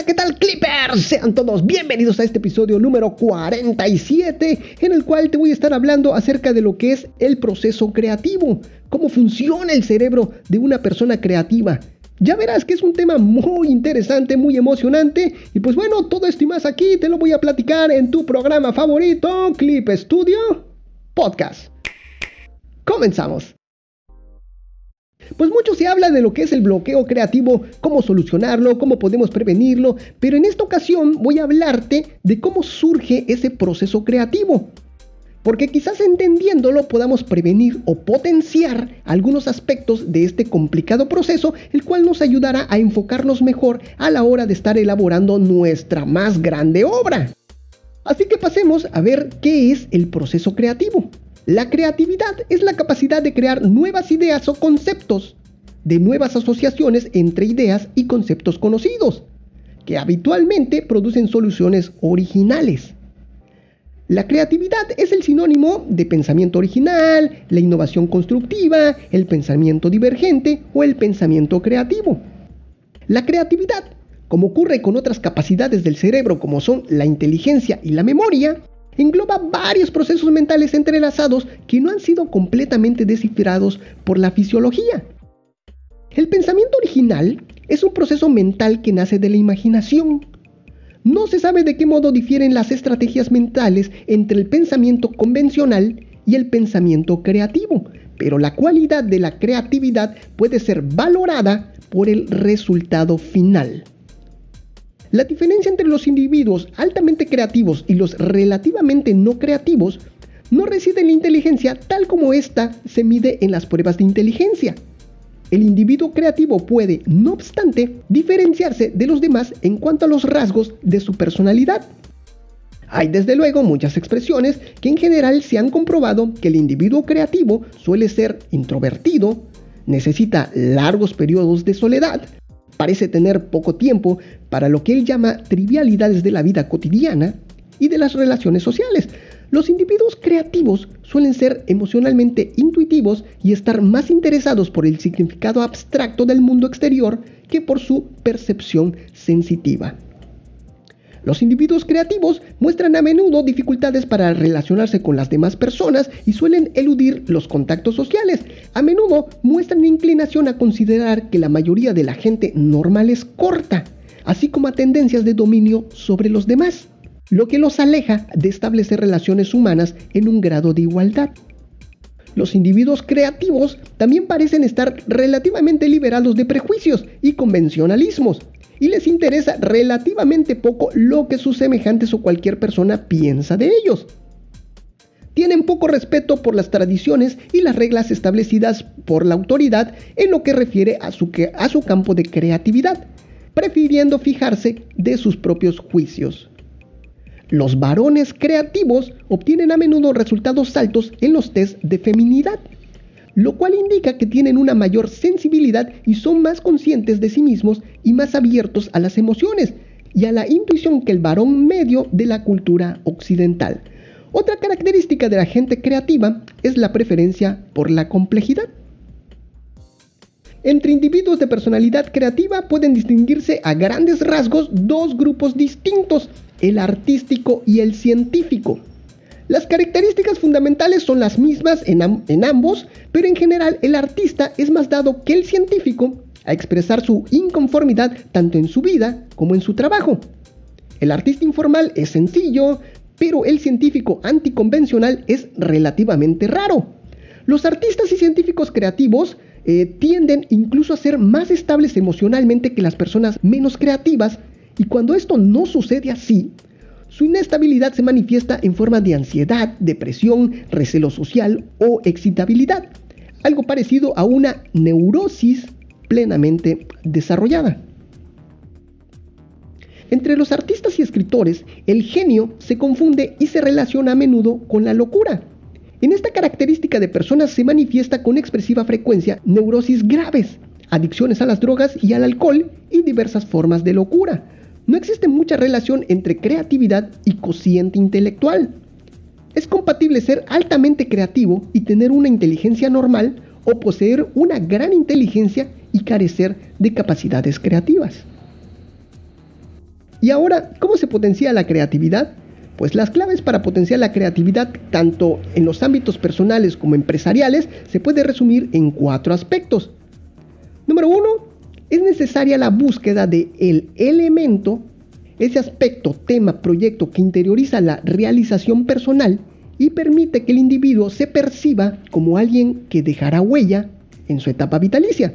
Hola, ¿qué tal, Clippers? Sean todos bienvenidos a este episodio número 47, en el cual te voy a estar hablando acerca de lo que es el proceso creativo, cómo funciona el cerebro de una persona creativa. Ya verás que es un tema muy interesante, muy emocionante, y pues bueno, todo esto y más aquí te lo voy a platicar en tu programa favorito, Clip Studio Podcast. Comenzamos. Pues mucho se habla de lo que es el bloqueo creativo, cómo solucionarlo, cómo podemos prevenirlo, pero en esta ocasión voy a hablarte de cómo surge ese proceso creativo. Porque quizás entendiéndolo podamos prevenir o potenciar algunos aspectos de este complicado proceso, el cual nos ayudará a enfocarnos mejor a la hora de estar elaborando nuestra más grande obra. Así que pasemos a ver qué es el proceso creativo. La creatividad es la capacidad de crear nuevas ideas o conceptos, de nuevas asociaciones entre ideas y conceptos conocidos, que habitualmente producen soluciones originales. La creatividad es el sinónimo de pensamiento original, la innovación constructiva, el pensamiento divergente o el pensamiento creativo. La creatividad, como ocurre con otras capacidades del cerebro como son la inteligencia y la memoria, engloba varios procesos mentales entrelazados que no han sido completamente descifrados por la fisiología. El pensamiento original es un proceso mental que nace de la imaginación. No se sabe de qué modo difieren las estrategias mentales entre el pensamiento convencional y el pensamiento creativo, pero la cualidad de la creatividad puede ser valorada por el resultado final. La diferencia entre los individuos altamente creativos y los relativamente no creativos no reside en la inteligencia tal como ésta se mide en las pruebas de inteligencia. El individuo creativo puede, no obstante, diferenciarse de los demás en cuanto a los rasgos de su personalidad. Hay desde luego muchas expresiones que en general se han comprobado que el individuo creativo suele ser introvertido, necesita largos periodos de soledad, parece tener poco tiempo para lo que él llama trivialidades de la vida cotidiana y de las relaciones sociales. Los individuos creativos suelen ser emocionalmente intuitivos y estar más interesados por el significado abstracto del mundo exterior que por su percepción sensitiva. Los individuos creativos muestran a menudo dificultades para relacionarse con las demás personas y suelen eludir los contactos sociales. A menudo muestran inclinación a considerar que la mayoría de la gente normal es corta, así como a tendencias de dominio sobre los demás, lo que los aleja de establecer relaciones humanas en un grado de igualdad. Los individuos creativos también parecen estar relativamente liberados de prejuicios y convencionalismos, y les interesa relativamente poco lo que sus semejantes o cualquier persona piensa de ellos. Tienen poco respeto por las tradiciones y las reglas establecidas por la autoridad en lo que refiere a su campo de creatividad, prefiriendo fijarse de sus propios juicios. Los varones creativos obtienen a menudo resultados altos en los test de feminidad, lo cual indica que tienen una mayor sensibilidad y son más conscientes de sí mismos y más abiertos a las emociones y a la intuición que el varón medio de la cultura occidental. Otra característica de la gente creativa es la preferencia por la complejidad. Entre individuos de personalidad creativa pueden distinguirse a grandes rasgos dos grupos distintos, el artístico y el científico. Las características fundamentales son las mismas en ambos, pero en general el artista es más dado que el científico a expresar su inconformidad tanto en su vida como en su trabajo. El artista informal es sencillo, pero el científico anticonvencional es relativamente raro. Los artistas y científicos creativos tienden incluso a ser más estables emocionalmente que las personas menos creativas, y cuando esto no sucede así, su inestabilidad se manifiesta en forma de ansiedad, depresión, recelo social o excitabilidad, algo parecido a una neurosis plenamente desarrollada. Entre los artistas y escritores, el genio se confunde y se relaciona a menudo con la locura. En esta característica de personas se manifiesta con expresiva frecuencia neurosis graves, adicciones a las drogas y al alcohol y diversas formas de locura. No existe mucha relación entre creatividad y cociente intelectual. Es compatible ser altamente creativo y tener una inteligencia normal, o poseer una gran inteligencia y carecer de capacidades creativas. Y ahora, ¿cómo se potencia la creatividad? Pues las claves para potenciar la creatividad, tanto en los ámbitos personales como empresariales, se puede resumir en 4 aspectos. Número 1, es necesaria la búsqueda del elemento, ese aspecto, tema, proyecto que interioriza la realización personal y permite que el individuo se perciba como alguien que dejará huella en su etapa vitalicia.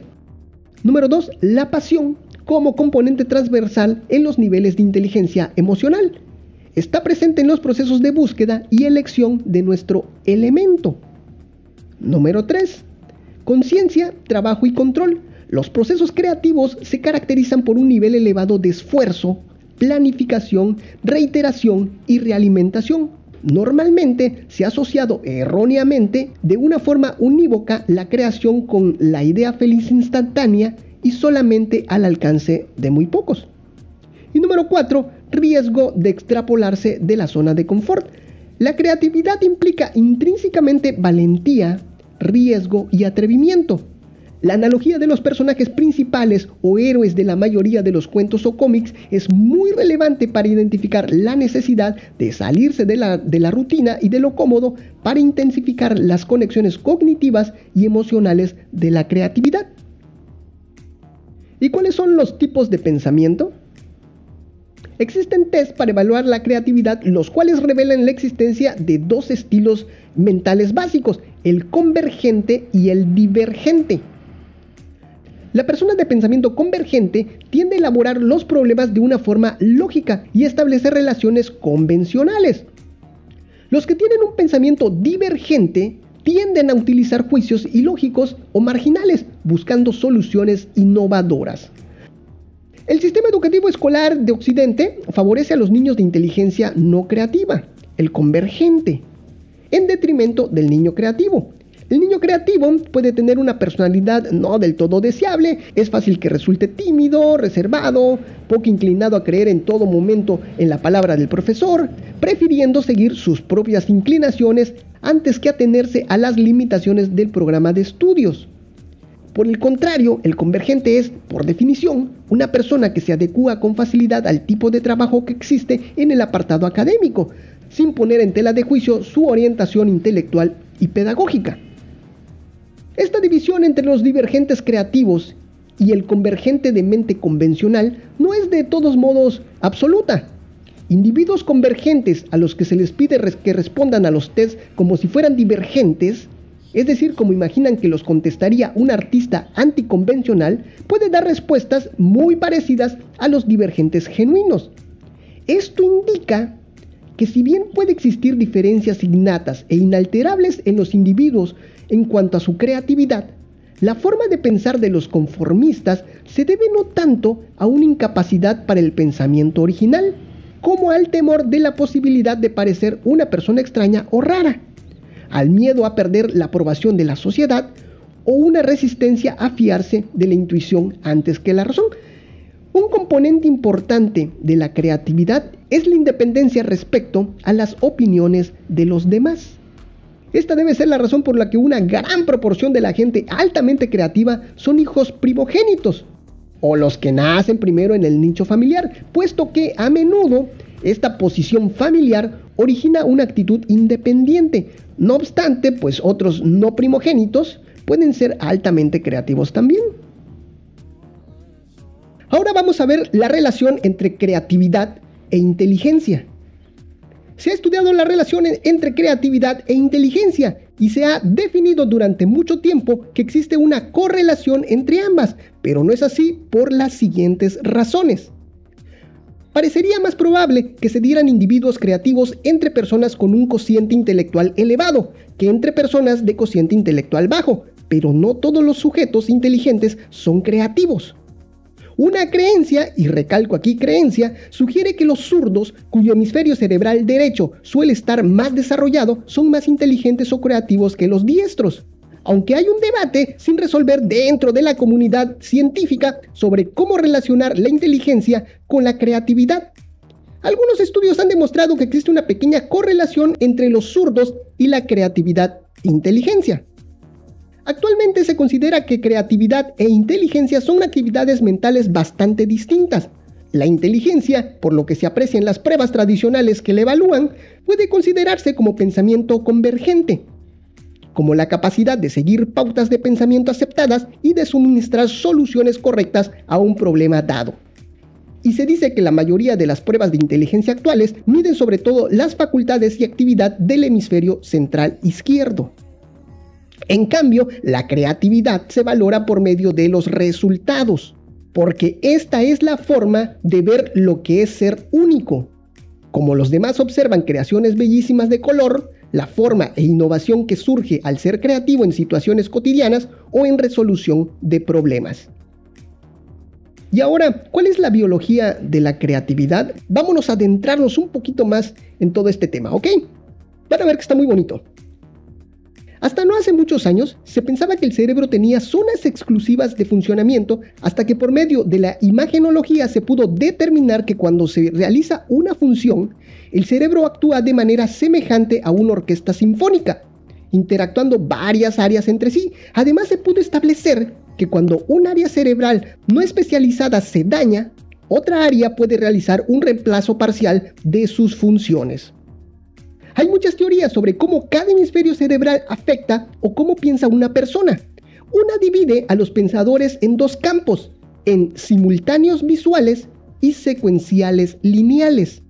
Número 2, la pasión como componente transversal en los niveles de inteligencia emocional. Está presente en los procesos de búsqueda y elección de nuestro elemento. Número 3. Conciencia, trabajo y control. Los procesos creativos se caracterizan por un nivel elevado de esfuerzo, planificación, reiteración y realimentación. Normalmente se ha asociado erróneamente de una forma unívoca la creación con la idea feliz instantánea y solamente al alcance de muy pocos. Y número 4, riesgo de extrapolarse de la zona de confort. La creatividad implica intrínsecamente valentía, riesgo y atrevimiento. La analogía de los personajes principales o héroes de la mayoría de los cuentos o cómics es muy relevante para identificar la necesidad de salirse de la rutina y de lo cómodo para intensificar las conexiones cognitivas y emocionales de la creatividad. ¿Y cuáles son los tipos de pensamiento? Existen tests para evaluar la creatividad, los cuales revelan la existencia de 2 estilos mentales básicos, el convergente y el divergente. La persona de pensamiento convergente tiende a elaborar los problemas de una forma lógica y establecer relaciones convencionales. Los que tienen un pensamiento divergente tienden a utilizar juicios ilógicos o marginales, buscando soluciones innovadoras. El sistema educativo escolar de Occidente favorece a los niños de inteligencia no creativa, el convergente, en detrimento del niño creativo. El niño creativo puede tener una personalidad no del todo deseable, es fácil que resulte tímido, reservado, poco inclinado a creer en todo momento en la palabra del profesor, prefiriendo seguir sus propias inclinaciones antes que atenerse a las limitaciones del programa de estudios. Por el contrario, el convergente es, por definición, una persona que se adecúa con facilidad al tipo de trabajo que existe en el apartado académico, sin poner en tela de juicio su orientación intelectual y pedagógica. Esta división entre los divergentes creativos y el convergente de mente convencional no es de todos modos absoluta. Individuos convergentes a los que se les pide que respondan a los tests como si fueran divergentes, es decir, como imaginan que los contestaría un artista anticonvencional, puede dar respuestas muy parecidas a los divergentes genuinos. Esto indica que si bien puede existir diferencias innatas e inalterables en los individuos en cuanto a su creatividad, la forma de pensar de los conformistas se debe no tanto a una incapacidad para el pensamiento original, como al temor de la posibilidad de parecer una persona extraña o rara, al miedo a perder la aprobación de la sociedad o una resistencia a fiarse de la intuición antes que la razón. Un componente importante de la creatividad es la independencia respecto a las opiniones de los demás. Esta debe ser la razón por la que una gran proporción de la gente altamente creativa son hijos primogénitos, o los que nacen primero en el nicho familiar, puesto que a menudo esta posición familiar origina una actitud independiente. No obstante, pues otros no primogénitos pueden ser altamente creativos también. Ahora vamos a ver la relación entre creatividad e inteligencia. Se ha estudiado la relación entre creatividad e inteligencia y se ha definido durante mucho tiempo que existe una correlación entre ambas, pero no es así por las siguientes razones. Parecería más probable que se dieran individuos creativos entre personas con un cociente intelectual elevado que entre personas de cociente intelectual bajo, pero no todos los sujetos inteligentes son creativos. Una creencia, y recalco aquí creencia, sugiere que los zurdos, cuyo hemisferio cerebral derecho suele estar más desarrollado, son más inteligentes o creativos que los diestros. Aunque hay un debate sin resolver dentro de la comunidad científica sobre cómo relacionar la inteligencia con la creatividad. Algunos estudios han demostrado que existe una pequeña correlación entre los zurdos y la creatividad e inteligencia. Actualmente se considera que creatividad e inteligencia son actividades mentales bastante distintas. La inteligencia, por lo que se aprecia en las pruebas tradicionales que la evalúan, puede considerarse como pensamiento convergente, como la capacidad de seguir pautas de pensamiento aceptadas y de suministrar soluciones correctas a un problema dado. Y se dice que la mayoría de las pruebas de inteligencia actuales miden sobre todo las facultades y actividad del hemisferio central izquierdo. En cambio, la creatividad se valora por medio de los resultados, porque esta es la forma de ver lo que es ser único. Como los demás observan creaciones bellísimas de color, la forma e innovación que surge al ser creativo en situaciones cotidianas o en resolución de problemas. Y ahora, ¿cuál es la biología de la creatividad? Vámonos a adentrarnos un poquito más en todo este tema, ¿ok? Van a ver que está muy bonito. Hasta no hace muchos años, se pensaba que el cerebro tenía zonas exclusivas de funcionamiento hasta que por medio de la imagenología se pudo determinar que cuando se realiza una función, el cerebro actúa de manera semejante a una orquesta sinfónica, interactuando varias áreas entre sí. Además, se pudo establecer que cuando un área cerebral no especializada se daña, otra área puede realizar un reemplazo parcial de sus funciones. Hay muchas teorías sobre cómo cada hemisferio cerebral afecta o cómo piensa una persona. Una divide a los pensadores en dos campos, en simultáneos visuales y secuenciales lineales.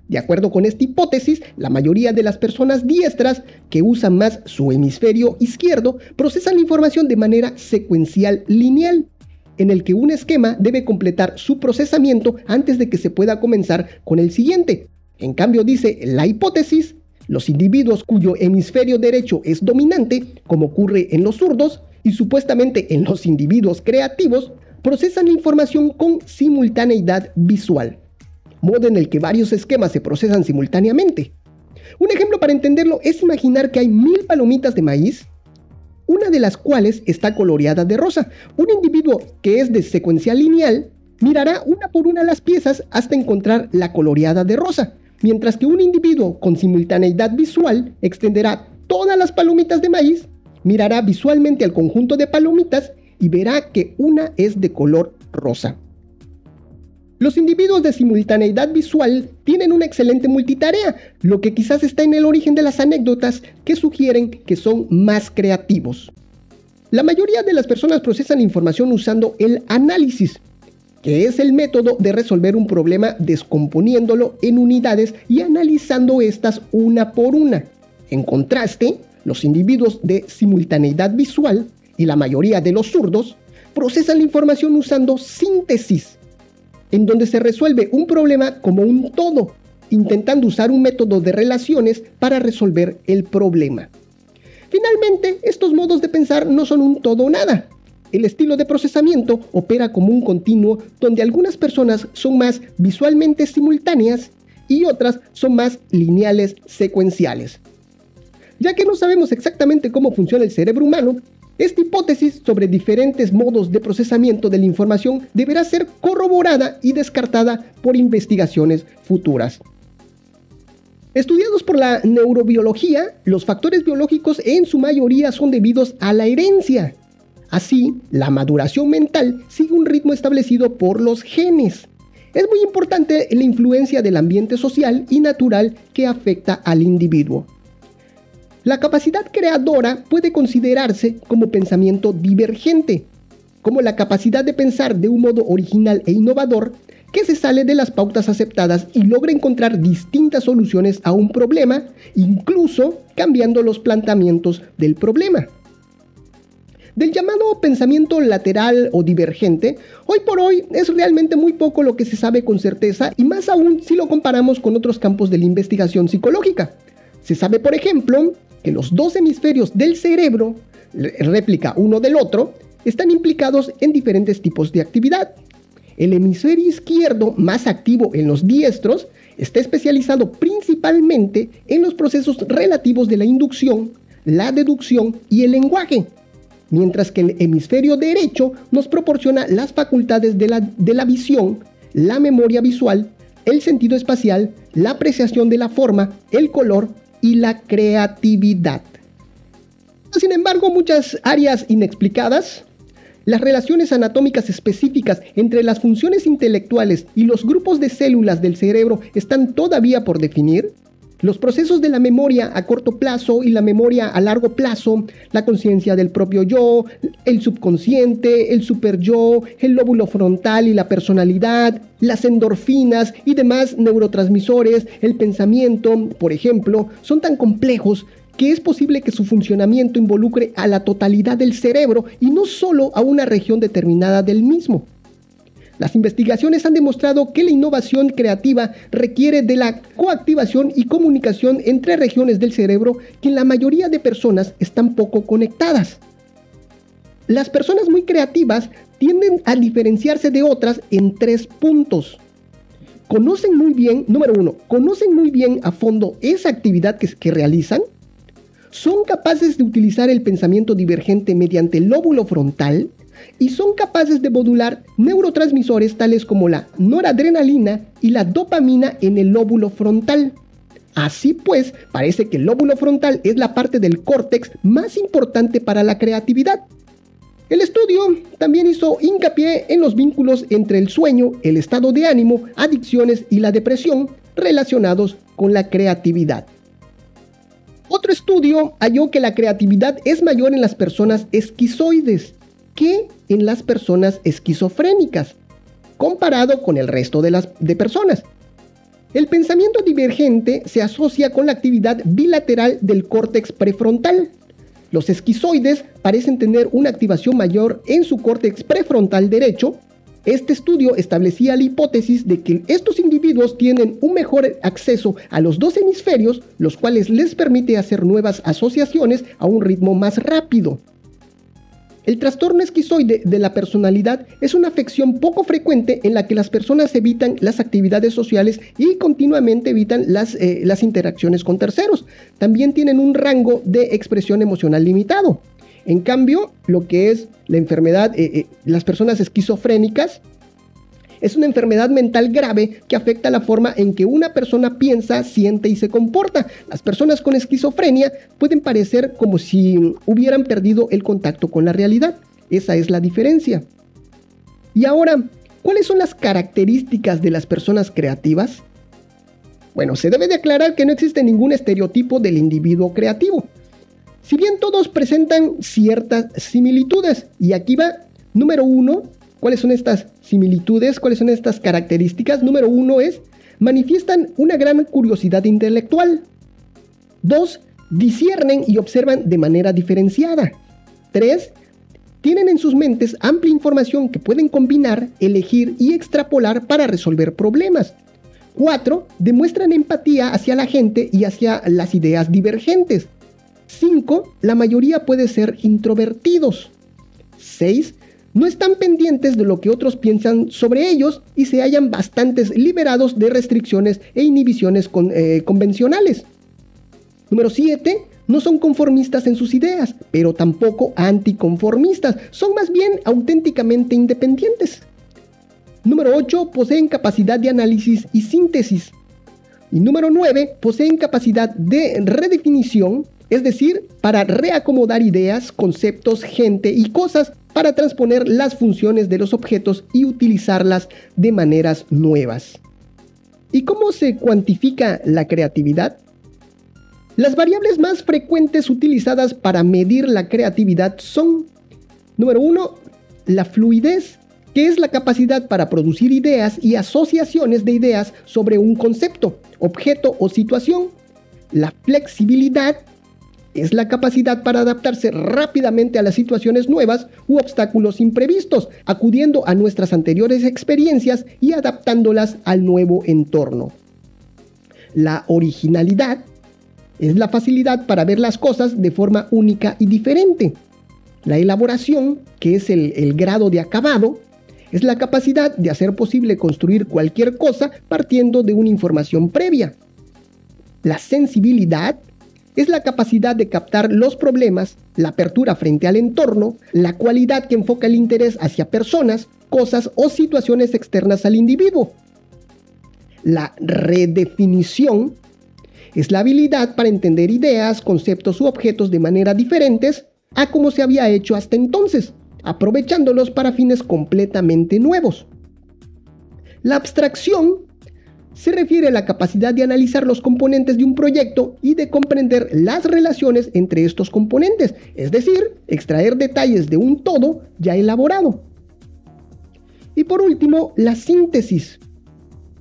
De acuerdo con esta hipótesis, la mayoría de las personas diestras que usan más su hemisferio izquierdo procesan la información de manera secuencial lineal, en el que un esquema debe completar su procesamiento antes de que se pueda comenzar con el siguiente. En cambio, dice la hipótesis, los individuos cuyo hemisferio derecho es dominante, como ocurre en los zurdos, y supuestamente en los individuos creativos, procesan la información con simultaneidad visual, modo en el que varios esquemas se procesan simultáneamente. Un ejemplo para entenderlo es imaginar que hay 1000 palomitas de maíz, una de las cuales está coloreada de rosa. Un individuo que es de secuencial lineal mirará una por una las piezas hasta encontrar la coloreada de rosa, mientras que un individuo con simultaneidad visual extenderá todas las palomitas de maíz, mirará visualmente al conjunto de palomitas y verá que una es de color rosa. Los individuos de simultaneidad visual tienen una excelente multitarea, lo que quizás está en el origen de las anécdotas que sugieren que son más creativos. La mayoría de las personas procesan información usando el análisis, que es el método de resolver un problema descomponiéndolo en unidades y analizando estas una por una. En contraste, los individuos de simultaneidad visual y la mayoría de los zurdos procesan la información usando síntesis, en donde se resuelve un problema como un todo, intentando usar un método de relaciones para resolver el problema. Finalmente, estos modos de pensar no son un todo o nada. El estilo de procesamiento opera como un continuo donde algunas personas son más visualmente simultáneas y otras son más lineales secuenciales. Ya que no sabemos exactamente cómo funciona el cerebro humano, esta hipótesis sobre diferentes modos de procesamiento de la información deberá ser corroborada y descartada por investigaciones futuras. Estudiados por la neurobiología, los factores biológicos en su mayoría son debidos a la herencia. Así, la maduración mental sigue un ritmo establecido por los genes. Es muy importante la influencia del ambiente social y natural que afecta al individuo. La capacidad creadora puede considerarse como pensamiento divergente, como la capacidad de pensar de un modo original e innovador que se sale de las pautas aceptadas y logra encontrar distintas soluciones a un problema, incluso cambiando los planteamientos del problema. Del llamado pensamiento lateral o divergente, hoy por hoy es realmente muy poco lo que se sabe con certeza y más aún si lo comparamos con otros campos de la investigación psicológica. Se sabe, por ejemplo, que los dos hemisferios del cerebro, réplica uno del otro, están implicados en diferentes tipos de actividad. El hemisferio izquierdo, más activo en los diestros, está especializado principalmente en los procesos relativos de la inducción, la deducción y el lenguaje, mientras que el hemisferio derecho nos proporciona las facultades de la visión, la memoria visual, el sentido espacial, la apreciación de la forma, el color y la creatividad. Sin embargo, muchas áreas inexplicadas. Las relaciones anatómicas específicas entre las funciones intelectuales y los grupos de células del cerebro están todavía por definir. Los procesos de la memoria a corto plazo y la memoria a largo plazo, la conciencia del propio yo, el subconsciente, el superyo, el lóbulo frontal y la personalidad, las endorfinas y demás neurotransmisores, el pensamiento, por ejemplo, son tan complejos que es posible que su funcionamiento involucre a la totalidad del cerebro y no solo a una región determinada del mismo. Las investigaciones han demostrado que la innovación creativa requiere de la coactivación y comunicación entre regiones del cerebro que en la mayoría de personas están poco conectadas. Las personas muy creativas tienden a diferenciarse de otras en 3 puntos. Conocen muy bien a fondo esa actividad que realizan. Son capaces de utilizar el pensamiento divergente mediante el lóbulo frontal y son capaces de modular neurotransmisores tales como la noradrenalina y la dopamina en el lóbulo frontal. Así pues, parece que el lóbulo frontal es la parte del córtex más importante para la creatividad. El estudio también hizo hincapié en los vínculos entre el sueño, el estado de ánimo, adicciones y la depresión relacionados con la creatividad. Otro estudio halló que la creatividad es mayor en las personas esquizoides que en las personas esquizofrénicas, comparado con el resto de personas. El pensamiento divergente se asocia con la actividad bilateral del córtex prefrontal. Los esquizoides parecen tener una activación mayor en su córtex prefrontal derecho. Este estudio establecía la hipótesis de que estos individuos tienen un mejor acceso a los 2 hemisferios, los cuales les permite hacer nuevas asociaciones a un ritmo más rápido. El trastorno esquizoide de la personalidad es una afección poco frecuente en la que las personas evitan las actividades sociales y continuamente evitan las interacciones con terceros. También tienen un rango de expresión emocional limitado. En cambio, lo que es la enfermedad, las personas esquizofrénicas, es una enfermedad mental grave que afecta la forma en que una persona piensa, siente y se comporta. Las personas con esquizofrenia pueden parecer como si hubieran perdido el contacto con la realidad. Esa es la diferencia. Y ahora, ¿cuáles son las características de las personas creativas? Bueno, se debe de aclarar que no existe ningún estereotipo del individuo creativo. Si bien todos presentan ciertas similitudes, y aquí va, número 1, ¿cuáles son estas similitudes? ¿Cuáles son estas características? Número 1 es, manifiestan una gran curiosidad intelectual. 2, disciernen y observan de manera diferenciada. 3, tienen en sus mentes amplia información que pueden combinar, elegir y extrapolar para resolver problemas. 4, demuestran empatía hacia la gente y hacia las ideas divergentes. 5, la mayoría puede ser introvertidos. 6, no están pendientes de lo que otros piensan sobre ellos y se hallan bastante liberados de restricciones e inhibiciones convencionales. Número 7. No son conformistas en sus ideas, pero tampoco anticonformistas. Son más bien auténticamente independientes. Número 8. Poseen capacidad de análisis y síntesis. Y número 9. Poseen capacidad de redefinición, es decir, para reacomodar ideas, conceptos, gente y cosas para transponer las funciones de los objetos y utilizarlas de maneras nuevas. ¿Y cómo se cuantifica la creatividad? Las variables más frecuentes utilizadas para medir la creatividad son: número 1, la fluidez, que es la capacidad para producir ideas y asociaciones de ideas sobre un concepto, objeto o situación. La flexibilidad es la capacidad para adaptarse rápidamente a las situaciones nuevas u obstáculos imprevistos, acudiendo a nuestras anteriores experiencias y adaptándolas al nuevo entorno. La originalidad es la facilidad para ver las cosas de forma única y diferente. La elaboración, que es el grado de acabado, es la capacidad de hacer posible construir cualquier cosa partiendo de una información previa. La sensibilidad es la capacidad de captar los problemas, la apertura frente al entorno, la cualidad que enfoca el interés hacia personas, cosas o situaciones externas al individuo. La redefinición es la habilidad para entender ideas, conceptos u objetos de manera diferentes a como se había hecho hasta entonces, aprovechándolos para fines completamente nuevos. La abstracción se refiere a la capacidad de analizar los componentes de un proyecto y de comprender las relaciones entre estos componentes, es decir, extraer detalles de un todo ya elaborado. Y por último, la síntesis,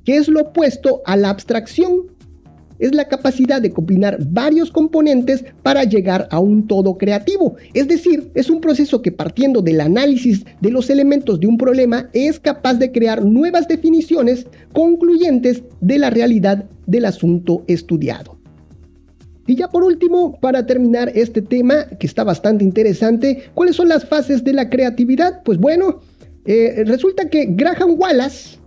que es lo opuesto a la abstracción. Es la capacidad de combinar varios componentes para llegar a un todo creativo. Es decir, es un proceso que, partiendo del análisis de los elementos de un problema, es capaz de crear nuevas definiciones concluyentes de la realidad del asunto estudiado. Y ya por último, para terminar este tema, que está bastante interesante, ¿cuáles son las fases de la creatividad? Pues bueno, resulta que Graham Wallace,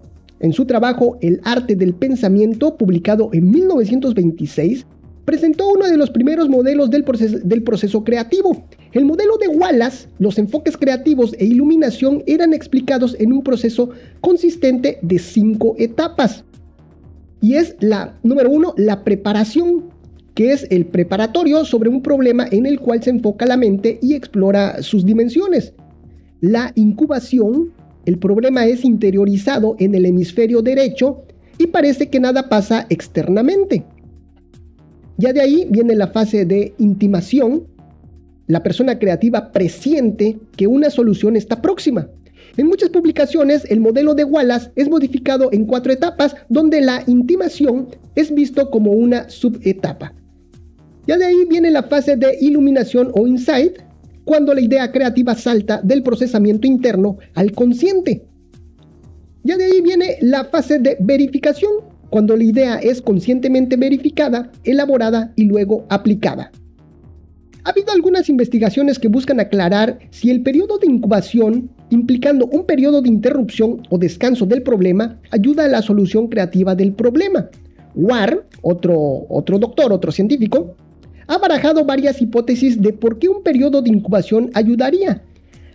en su trabajo El arte del pensamiento, publicado en 1926, presentó uno de los primeros modelos del proceso creativo. El modelo de Wallace, los enfoques creativos e iluminación eran explicados en un proceso consistente de 5 etapas. Y es número 1, la preparación, que es el preparatorio sobre un problema en el cual se enfoca la mente y explora sus dimensiones. La incubación. El problema es interiorizado en el hemisferio derecho y parece que nada pasa externamente. Ya de ahí viene la fase de intimación. La persona creativa presiente que una solución está próxima. En muchas publicaciones, el modelo de Wallace es modificado en 4 etapas, donde la intimación es visto como una subetapa. Ya de ahí viene la fase de iluminación o insight, cuando la idea creativa salta del procesamiento interno al consciente. Ya de ahí viene la fase de verificación, cuando la idea es conscientemente verificada, elaborada y luego aplicada. Ha habido algunas investigaciones que buscan aclarar si el periodo de incubación, implicando un periodo de interrupción o descanso del problema, ayuda a la solución creativa del problema. Ward, otro científico, ha barajado varias hipótesis de por qué un periodo de incubación ayudaría.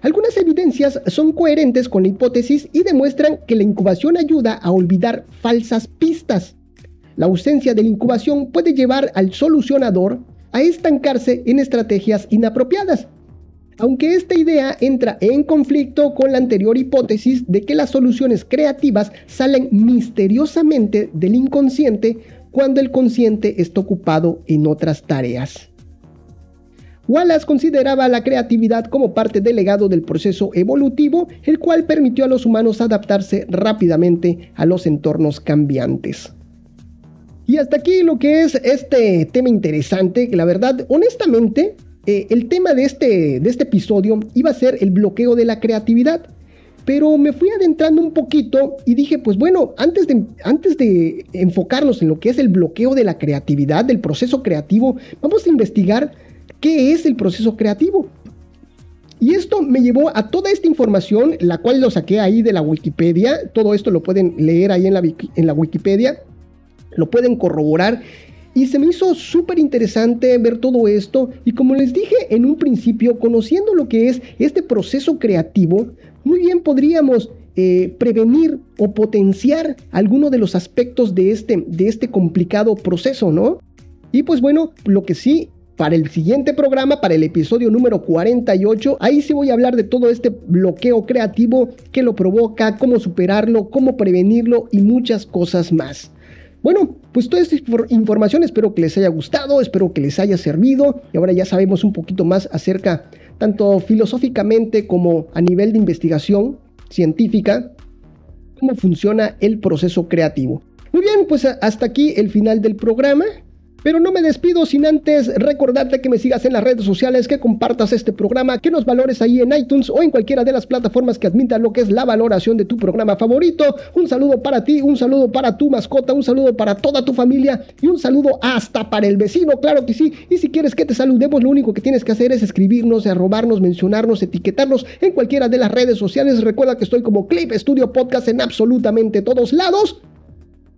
Algunas evidencias son coherentes con la hipótesis y demuestran que la incubación ayuda a olvidar falsas pistas. La ausencia de la incubación puede llevar al solucionador a estancarse en estrategias inapropiadas. Aunque esta idea entra en conflicto con la anterior hipótesis de que las soluciones creativas salen misteriosamente del inconsciente cuando el consciente está ocupado en otras tareas. Wallace consideraba la creatividad como parte del legado del proceso evolutivo, el cual permitió a los humanos adaptarse rápidamente a los entornos cambiantes. Y hasta aquí lo que es este tema interesante, que la verdad, honestamente, el tema de este episodio iba a ser el bloqueo de la creatividad. Pero me fui adentrando un poquito y dije, pues bueno, antes de enfocarnos en lo que es el bloqueo de la creatividad, del proceso creativo, vamos a investigar qué es el proceso creativo. Y esto me llevó a toda esta información, la cual lo saqué ahí de la Wikipedia. Todo esto lo pueden leer ahí en la Wikipedia, lo pueden corroborar. Y se me hizo súper interesante ver todo esto. Y como les dije en un principio, conociendo lo que es este proceso creativo, muy bien podríamos prevenir o potenciar alguno de los aspectos de este complicado proceso, ¿no? Y pues bueno, lo que sí, para el siguiente programa, para el episodio número 48, ahí sí voy a hablar de todo este bloqueo creativo, qué lo provoca, cómo superarlo, cómo prevenirlo y muchas cosas más. Bueno, pues toda esta información espero que les haya gustado, espero que les haya servido y ahora ya sabemos un poquito más acerca, tanto filosóficamente como a nivel de investigación científica, cómo funciona el proceso creativo. Muy bien, pues hasta aquí el final del programa. Pero no me despido sin antes recordarte que me sigas en las redes sociales, que compartas este programa, que nos valores ahí en iTunes o en cualquiera de las plataformas que admitan lo que es la valoración de tu programa favorito. Un saludo para ti, un saludo para tu mascota, un saludo para toda tu familia y un saludo hasta para el vecino, claro que sí. Y si quieres que te saludemos, lo único que tienes que hacer es escribirnos, arrobarnos, mencionarnos, etiquetarnos en cualquiera de las redes sociales. Recuerda que estoy como Clip Studio Podcast en absolutamente todos lados.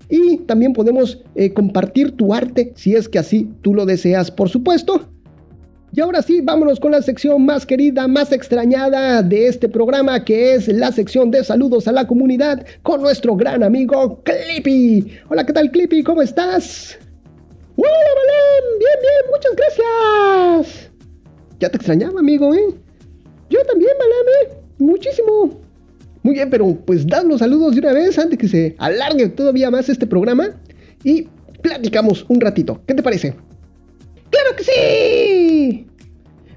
Y también podemos compartir tu arte si es que así tú lo deseas, por supuesto. Y ahora sí, vámonos con la sección más querida, más extrañada de este programa, que es la sección de saludos a la comunidad con nuestro gran amigo Clippy. Hola, ¿qué tal, Clippy? ¿Cómo estás? ¡Hola, Belén! Bien, muchas gracias. Ya te extrañaba, amigo, ¿eh? Yo Yo también, Balam, muchísimo. Muy bien, pero pues dan los saludos de una vez antes que se alargue todavía más este programa y platicamos un ratito. ¿Qué te parece? ¡Claro que sí!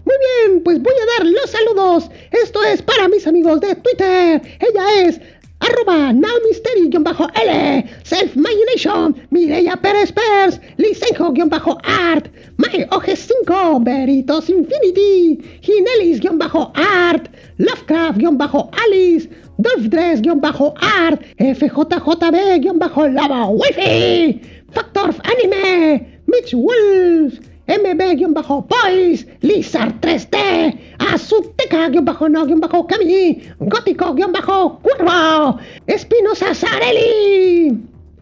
Muy bien, pues voy a dar los saludos. Esto es para mis amigos de Twitter. Ella es @nowmystery_L, Self-Imagination, Mireia Pérez Pers, Lisenjo_Art, MyOG5, Veritos Infinity, Ginelis_Art, Lovecraft_Alice, Dolphdress_Art, FJJB_Lava Wifi, Factor Anime, Mitch Wolf, MB_Boys, Lizard 3D, Azuteca_No_Cami, Gótico_Cuervo, Espinosa Sarelli,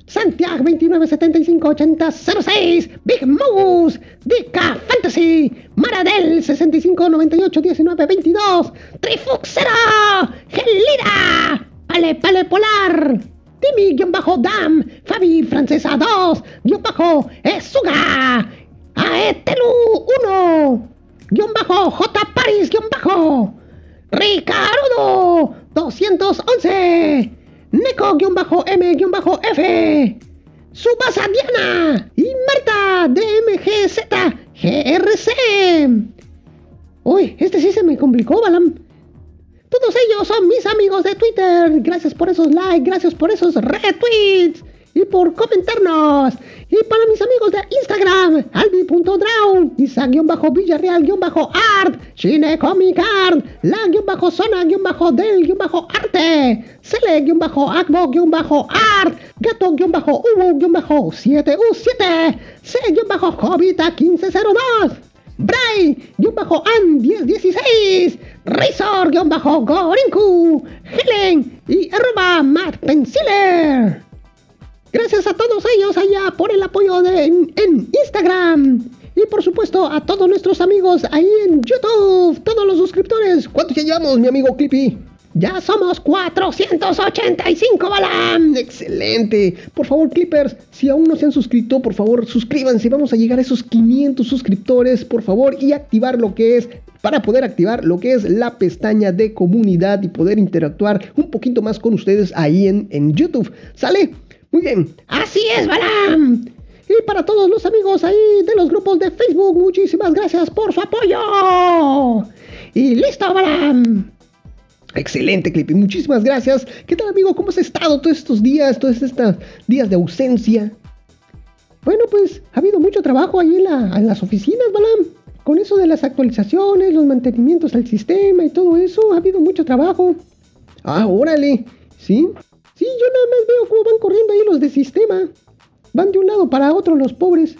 Santiago 29758006, Big Moose, Dica Fantasy, Maradel 65981922, Trifuxero, Gelida, Pale Polar, Timmy_Dam, Fabi Francesa 2, Esuga, Aetelu 1, J Paris, Ricardo 211, Neko_M_F, Subasa Diana y Marta DMGZ GRC. Uy, este sí se me complicó, Balam. Todos ellos son mis amigos de Twitter. Gracias por esos likes, gracias por esos retweets y por comentarnos. Y para mis amigos de Instagram, albi.drown, Isa_Villarreal_Art, Shinecomic_Art, la_zona_del_arte, Cele_Agbo_Art, Gato_Ubu_7U7, C_Jovita1502, Bray_An1016, Razor_Gorinku, Helen y @MattPenciler. Gracias a todos ellos allá por el apoyo en Instagram. Y por supuesto a todos nuestros amigos ahí en YouTube, todos los suscriptores. ¿Cuántos ya llevamos, mi amigo Clippy? Ya somos 485, Balam. Excelente. Por favor, Clippers, si aún no se han suscrito, por favor, suscríbanse. Vamos a llegar a esos 500 suscriptores, por favor, y activar lo que es, para poder activar lo que es la pestaña de comunidad y poder interactuar un poquito más con ustedes ahí en YouTube. ¿Sale? Muy bien. Así es, Balam. Y para todos los amigos ahí de los grupos de Facebook, muchísimas gracias por su apoyo. Y listo, Balam. Excelente, Clippy, muchísimas gracias. ¿Qué tal, amigo? ¿Cómo has estado todos estos días de ausencia? Bueno, pues ha habido mucho trabajo ahí en las oficinas, Balam. Con eso de las actualizaciones, los mantenimientos al sistema y todo eso, ha habido mucho trabajo. Ah, órale, ¿sí? Sí, yo nada más veo cómo van corriendo ahí los de sistema. Van de un lado para otro los pobres.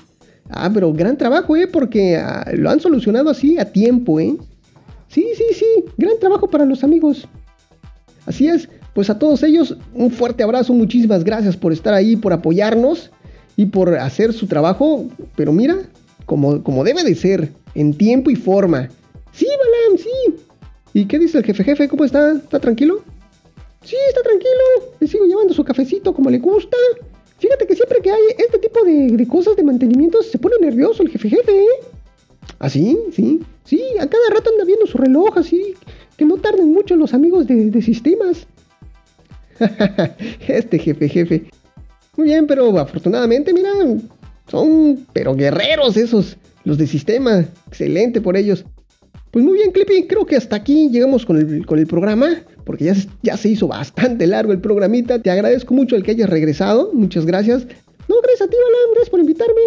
Ah, pero gran trabajo, porque lo han solucionado así a tiempo, Sí, gran trabajo para los amigos. Así es, pues a todos ellos un fuerte abrazo, muchísimas gracias por estar ahí, por apoyarnos y por hacer su trabajo, pero mira, como debe de ser, en tiempo y forma. Sí, Balam, sí. ¿Y qué dice el jefe? ¿Cómo está? ¿Está tranquilo? Sí, está tranquilo, le sigo llevando su cafecito como le gusta. Fíjate que siempre que hay este tipo de cosas de mantenimiento se pone nervioso el jefe, ¿Ah, sí? Sí, a cada rato anda viendo su reloj, así, que no tarden mucho los amigos de sistemas. Este jefe. Muy bien, pero afortunadamente, mira, son pero guerreros esos, los de sistema. Excelente por ellos. Pues muy bien, Clippy, creo que hasta aquí llegamos con el programa, porque ya se hizo bastante largo el programita. Te agradezco mucho el que hayas regresado, muchas gracias. No, gracias a ti, Balam, gracias por invitarme.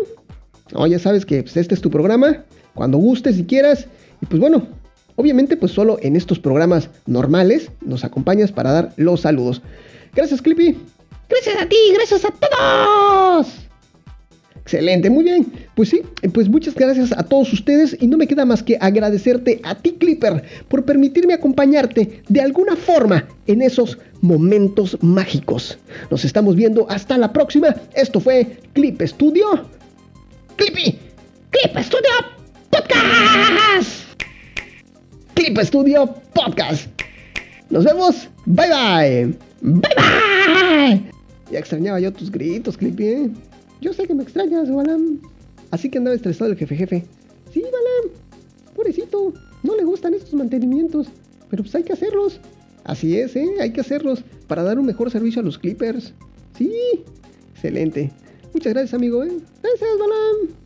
No, ya sabes que pues, este es tu programa, cuando gustes y quieras. Y pues bueno, obviamente pues solo en estos programas normales nos acompañas para dar los saludos. Gracias, Clippy. Gracias a ti, gracias a todos. Excelente, muy bien. Pues sí, pues muchas gracias a todos ustedes y no me queda más que agradecerte a ti, Clipper, por permitirme acompañarte de alguna forma en esos momentos mágicos. Nos estamos viendo hasta la próxima. Esto fue Clip Studio. Clip Studio Podcast. Clip Studio Podcast. Nos vemos. Bye bye. Bye bye. Ya extrañaba yo tus gritos, Clippy, Yo sé que me extrañas, Balam. Así que andaba estresado el jefe. Sí, Balam. Pobrecito. No le gustan estos mantenimientos. pero pues hay que hacerlos. Así es, hay que hacerlos para dar un mejor servicio a los Clippers. Sí, excelente. Muchas gracias, amigo. Gracias, Balam.